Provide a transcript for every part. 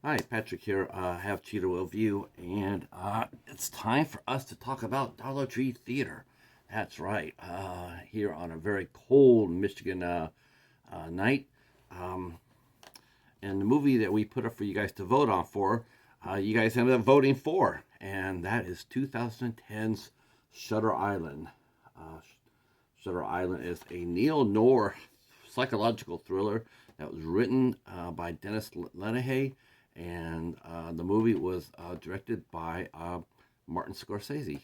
Hi, Patrick here. I have Cheetah Will View, and it's time for us to talk about Dollar Tree Theater. That's right. Here on a very cold Michigan night. Um, and the movie that we put up for you guys to vote on for, you guys ended up voting for, and that is 2010's Shutter Island. Uh, Shutter Island is a neo-noir psychological thriller that was written by Denis Lehane, and the movie was directed by Martin Scorese.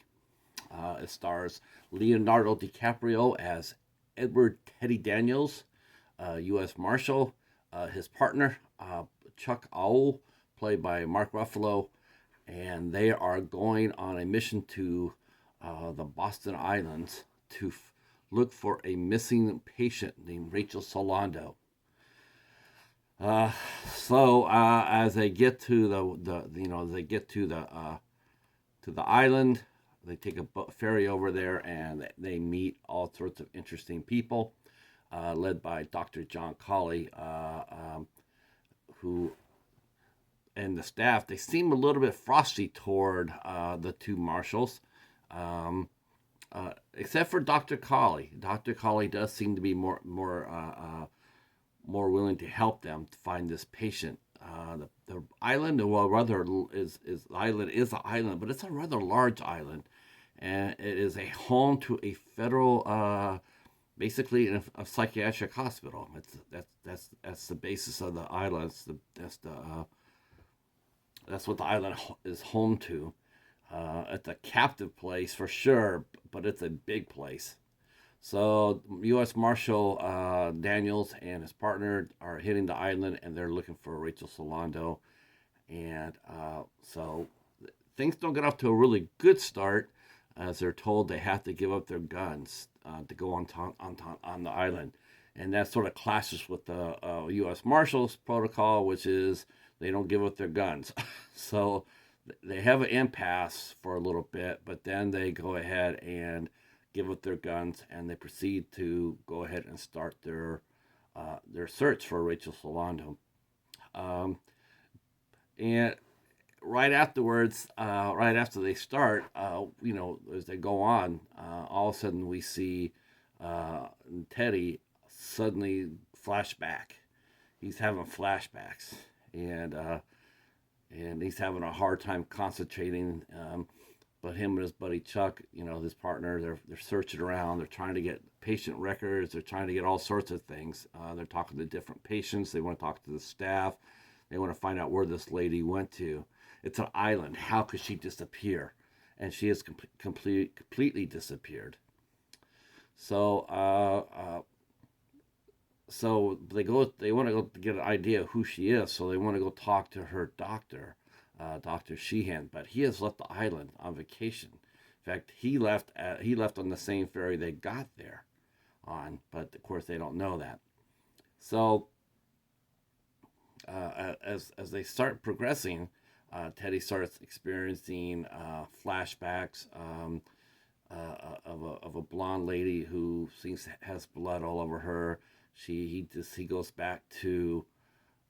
It stars Leonardo DiCaprio as Edward Teddy Daniels, U.S. Marshal, his partner Chuck Owl, played by Mark Ruffalo, and they are going on a mission to the Boston Islands to look for a missing patient named Rachel Solando. Uh, as they get to as they get to the island, they take a ferry over there, and they meet all sorts of interesting people, led by Dr. John Colley, who and the staff. They seem a little bit frosty toward the two marshals. Except for Dr. Colley. Dr. Colley does seem to be more willing to help them to find this patient. The island, well, rather is island is an island, but it's a rather large island, and it is a home to a federal, basically a psychiatric hospital. That's the basis of the island. That's what the island is home to. It's a captive place for sure, but it's a big place. So, U.S. Marshal Daniels and his partner are hitting the island, and they're looking for Rachel Solando. And things don't get off to a really good start, as they're told they have to give up their guns to go on the island. And that sort of clashes with the U.S. Marshals protocol, which is they don't give up their guns. So they have an impasse for a little bit, but then they go ahead and give up their guns, and they proceed to go ahead and start their search for Rachel Solando. Um, and right afterwards, right after they start, as they go on, all of a sudden we see Teddy suddenly flashback. He's having flashbacks, and he's having a hard time concentrating. But him and his buddy Chuck, his partner, they're searching around. They're trying to get patient records. They're trying to get all sorts of things. They're talking to different patients. They want to talk to the staff. They want to find out where this lady went to. It's an island. How could she disappear? And she has completely disappeared. So they go. They want to go get an idea of who she is. So they want to go talk to her doctor, Dr. Sheehan, but he has left the island on vacation. In fact, he left on the same ferry they got there on, but of course they don't know that. So as they start progressing, Teddy starts experiencing flashbacks of a blonde lady who seems has blood all over her. He goes back to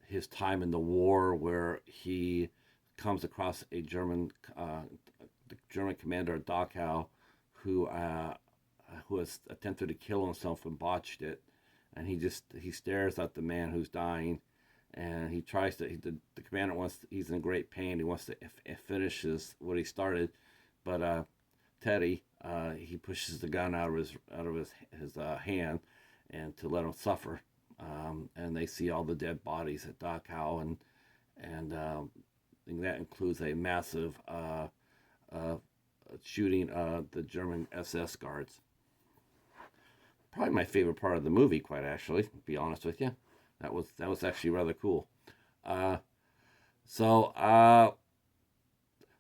his time in the war, where he comes across a the German commander Dachau, who has attempted to kill himself and botched it, and he stares at the man who's dying, and he tries to. The commander wants. He's in great pain. He wants to finish what he started, but Teddy he pushes the gun out of his hand, and to let him suffer. And they see all the dead bodies at Dachau, and that includes a massive uh, shooting the German SS guards. Probably my favorite part of the movie, quite actually. To be honest with you, that was actually rather cool. Uh, so,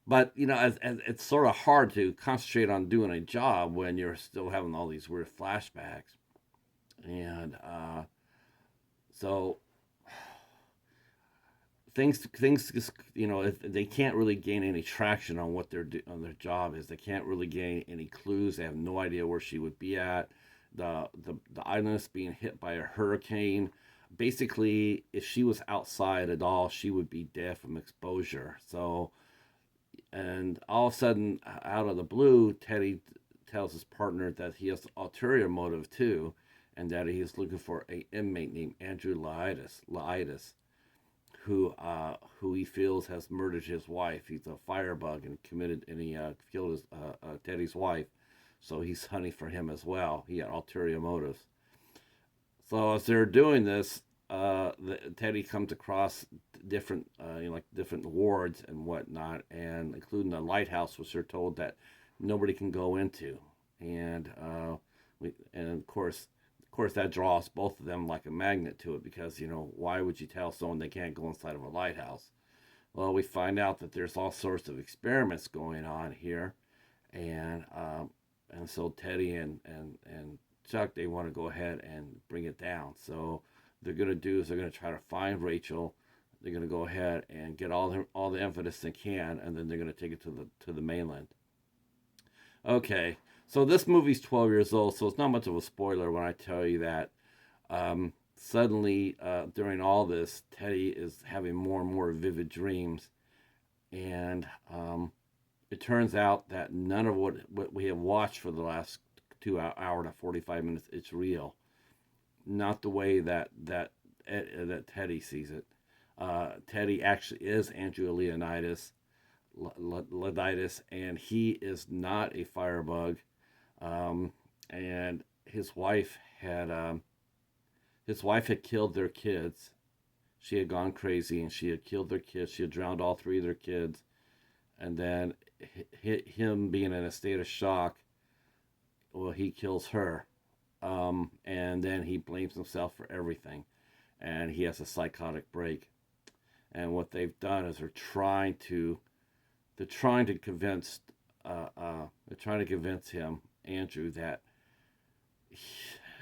but as it's sort of hard to concentrate on doing a job when you're still having all these weird flashbacks, and so things just if they can't really gain any traction on what on their job is. They can't really gain any clues. They have no idea where she would be at. The island is being hit by a hurricane. basically, if she was outside at all, she would be dead from exposure. So, and all of a sudden, out of the blue, Teddy tells his partner that he has ulterior motive too, and that he's looking for a inmate named Andrew Laitis, who he feels has murdered his wife. He's a firebug and he killed Teddy's wife, so he's hunting for him as well. He had ulterior motives. So as they're doing this, Teddy comes across different, like different wards and whatnot, and including the lighthouse, which they're told that nobody can go into, and of course, that draws both of them like a magnet to it because why would you tell someone they can't go inside of a lighthouse? Well, we find out that there's all sorts of experiments going on here, and so Teddy and Chuck, they want to go ahead and bring it down. So they're going to do is they're going to try to find Rachel. They're going to go ahead and get all the evidence they can, and then they're going to take it to the mainland. Okay, so this movie's 12 years old, so it's not much of a spoiler when I tell you that suddenly during all this, Teddy is having more and more vivid dreams, and it turns out that none of what we have watched for the last 2 hour to 45 minutes it's real, not the way that Teddy sees it. Teddy actually is Andrew Leonidas, and he is not a firebug. And his wife had killed their kids. She had gone crazy and she had killed their kids. She had drowned all three of their kids, and then him being in a state of shock, well, he kills her, and then he blames himself for everything, and he has a psychotic break. And what they've done is they're trying to convince him, Andrew, that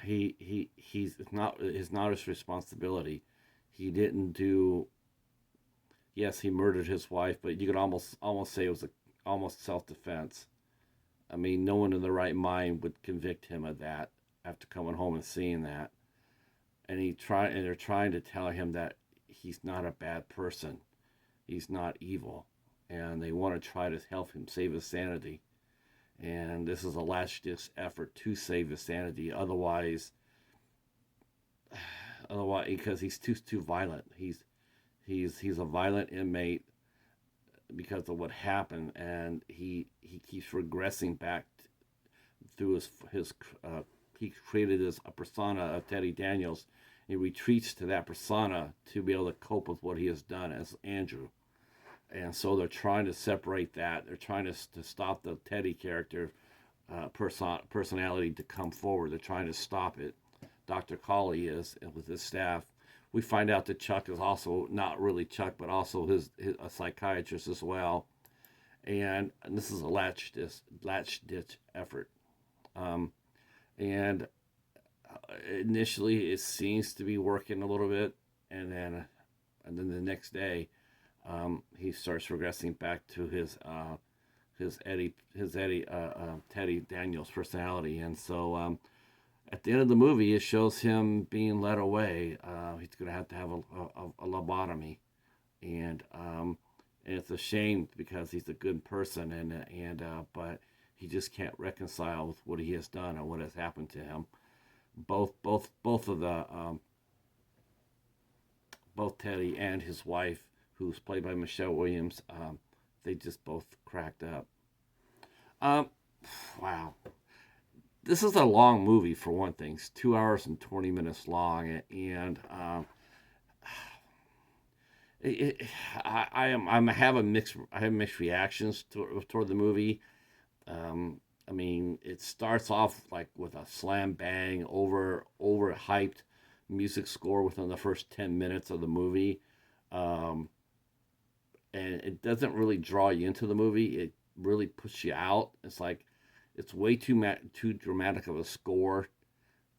it's not his responsibility. He didn't do. Yes, he murdered his wife, but you could almost say it was almost self defense. I mean, no one in the right mind would convict him of that after coming home and seeing that. And they're trying to tell him that he's not a bad person. He's not evil. And they want to try to help him save his sanity. And this is a last ditch effort to save his sanity. Otherwise, because he's too violent. He's a violent inmate because of what happened, and he keeps regressing back through his he created a persona of Teddy Daniels. He retreats to that persona to be able to cope with what he has done as Andrew. And so they're trying to separate that. They're trying to stop the Teddy character personality to come forward. They're trying to stop it. Dr. Colley is with his staff. We find out that Chuck is also not really Chuck, but also a psychiatrist as well. And this is a latch ditch effort. And initially, it seems to be working a little bit, and then the next day, he starts regressing back to his Teddy Daniels personality, and so at the end of the movie, it shows him being led away. He's going to have a lobotomy, and it's a shame because he's a good person, but he just can't reconcile with what he has done and what has happened to him. Both Teddy and his wife, who's played by Michelle Williams, they just both cracked up. Wow. This is a long movie for one thing. It's 2 hours and 20 minutes long, and I have mixed reactions toward the movie. I mean, it starts off like with a slam bang, over hyped music score within the first 10 minutes of the movie, and it doesn't really draw you into the movie. It really puts you out. It's like it's way too dramatic of a score,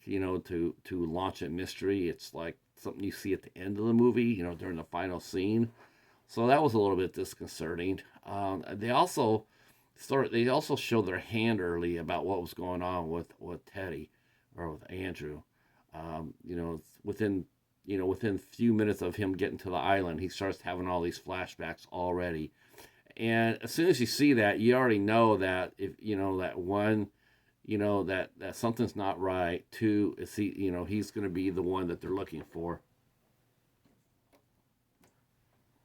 to launch a mystery. It's like something you see at the end of the movie, during the final scene. So that was a little bit disconcerting. They also show their hand early about what was going on with Teddy or with Andrew. Within within a few minutes of him getting to the island, he starts having all these flashbacks already. And as soon as you see that, you already know that if that one, that something's not right. Two, is he's going to be the one that they're looking for.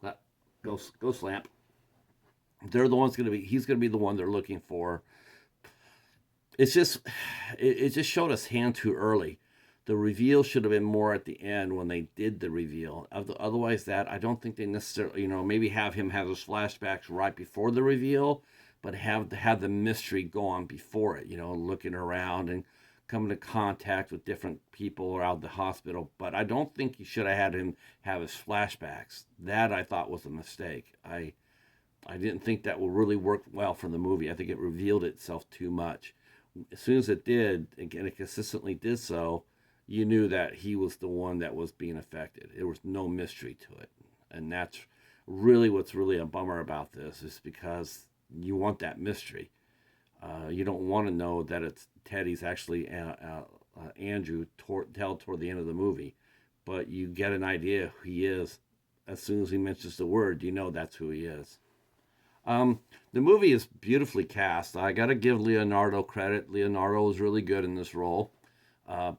That go slamp. They're the ones going to be. He's going to be the one they're looking for. It's just, it just showed us hand too early. The reveal should have been more at the end when they did the reveal. Otherwise, that I don't think they necessarily, maybe have him have those flashbacks right before the reveal, but have the mystery go on before it. Looking around and coming to contact with different people around the hospital. But I don't think you should have had him have his flashbacks. That I thought was a mistake. I didn't think that would really work well for the movie. I think it revealed itself too much. As soon as it did, and it consistently did so, you knew that he was the one that was being affected. There was no mystery to it. And that's really what's really a bummer about this, is because you want that mystery. You don't want to know that it's Teddy's actually Andrew toward the end of the movie. But you get an idea who he is. As soon as he mentions the word, you know that's who he is. The movie is beautifully cast. I got to give Leonardo credit. Leonardo was really good in this role.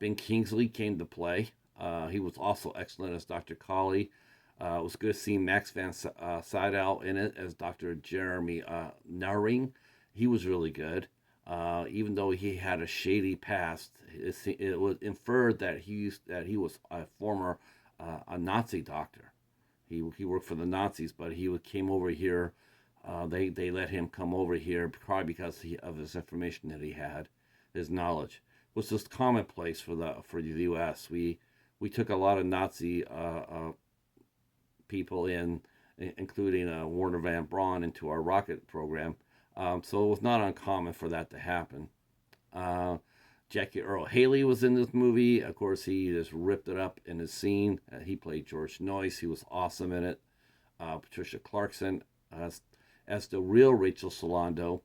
Ben Kingsley came to play. He was also excellent as Dr. Colley. It was good to see Max van Sydow in it as Dr. Jeremy Naring. He was really good. Even though he had a shady past, it was inferred that he was a former a Nazi doctor. He worked for the Nazis, but he came over here. They let him come over here probably because of his information that he had, his knowledge. It was just commonplace for the U.S. We took a lot of Nazi people including Werner von Braun, into our rocket program. So it was not uncommon for that to happen. Jackie Earle Haley was in this movie. Of course, he just ripped it up in his scene. He played George Noyce. He was awesome in it. Patricia Clarkson as the real Rachel Solando,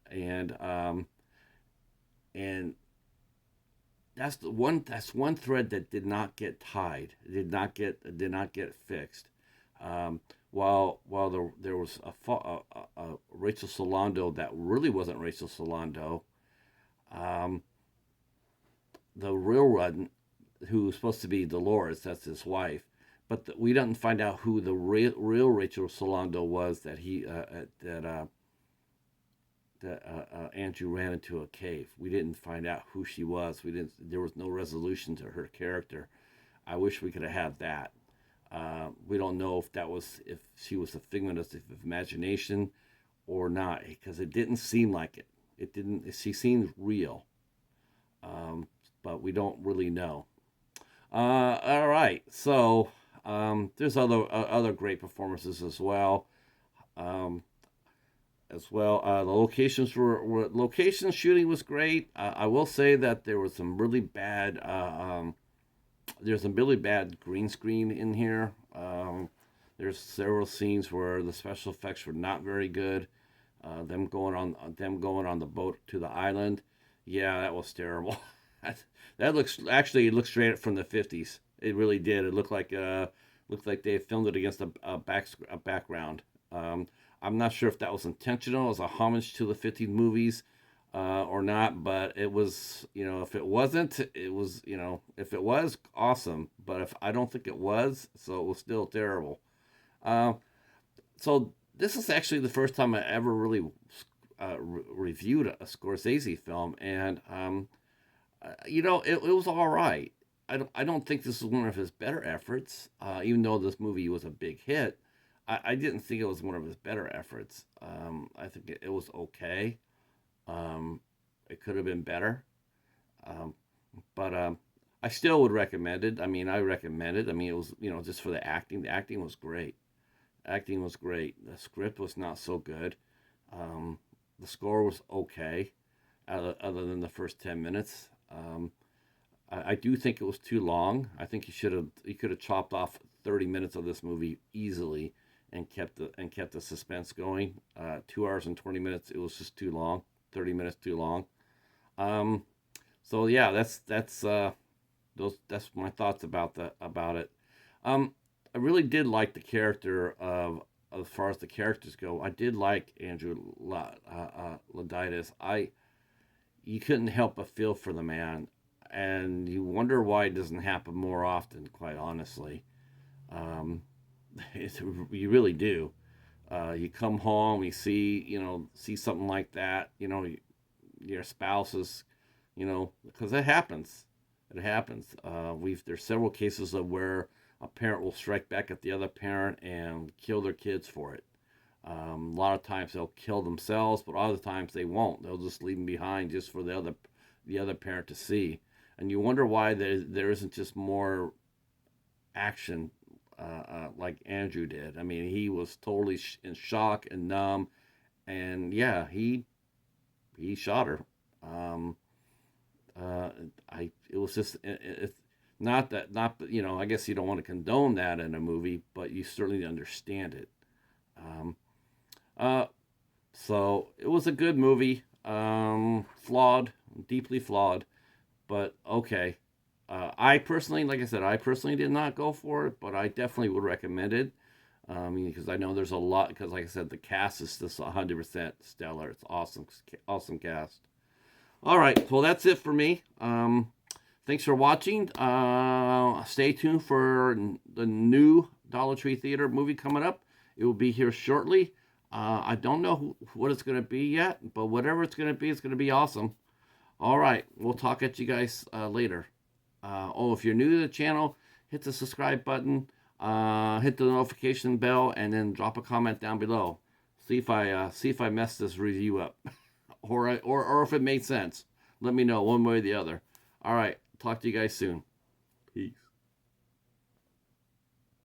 and that's one thread that did not get tied. Did not get fixed. While there was a Rachel Solando that really wasn't Rachel Solando. The real one, who was supposed to be Dolores, that's his wife, but we didn't find out who the real Rachel Solando was that Andrew ran into a cave. We didn't find out who she was. There was no resolution to her character. I wish we could have had that. We don't know if she was a figment of imagination or not, because it didn't seem like it. It didn't. She seemed real, but we don't really know. All right, so there's other great performances as well. The location shooting was great. I will say that there was some really bad. There's some really bad green screen in here. There's several scenes where the special effects were not very good. Them going on the boat to the island. Yeah, that was terrible. That looked straight from the 50s. It really did. It looked like they filmed it against a background. I'm not sure if that was intentional as a homage to the 50s movies or not, but it was, if it wasn't, it was, if it was, awesome. But if I don't think it was, so it was still terrible. So this is actually the first time I ever really reviewed a Scorsese film, and it was all right. I don't think this is one of his better efforts, even though this movie was a big hit. I didn't think it was one of his better efforts. I think it was okay. It could have been better, but I still would recommend it. I recommend it. It was just for the acting. The acting was great. Acting was great. The script was not so good. The score was okay, other than the first 10 minutes. I do think it was too long. I think he could have chopped off 30 minutes of this movie easily and kept the suspense going. 2 hours and 20 minutes. It was just too long. 30 minutes too long. So yeah, that's my thoughts about it. I really did like the character of, as far as the characters go. I did like Andrew Laditis. You couldn't help but feel for the man, and you wonder why it doesn't happen more often. Quite honestly, um, you really do. You come home, you see something like that. Your spouse is, because it happens. It happens. There's several cases of where a parent will strike back at the other parent and kill their kids for it. A lot of times they'll kill themselves, but other times they won't. They'll just leave them behind just for the other parent to see. And you wonder why there isn't just more action like Andrew did. I mean, he was totally in shock and numb, and yeah, he shot her. Um, uh, it was just it's not that not I guess you don't want to condone that in a movie, but you certainly understand it. Um, uh, so it was a good movie. Flawed, deeply flawed, but okay. I personally, like I said, I personally did not go for it, but I definitely would recommend it. Because I know there's a lot. Because like I said, the cast is just 100% stellar. It's awesome, awesome cast. All right, well that's it for me. Thanks for watching. Stay tuned for the new Dollar Tree Theater movie coming up. It will be here shortly. I don't know what it's going to be yet, but whatever it's going to be awesome. All right, we'll talk at you guys later. If you're new to the channel, hit the subscribe button, hit the notification bell, and then drop a comment down below. See if I messed this review up, or if it made sense. Let me know one way or the other. All right, talk to you guys soon. Peace.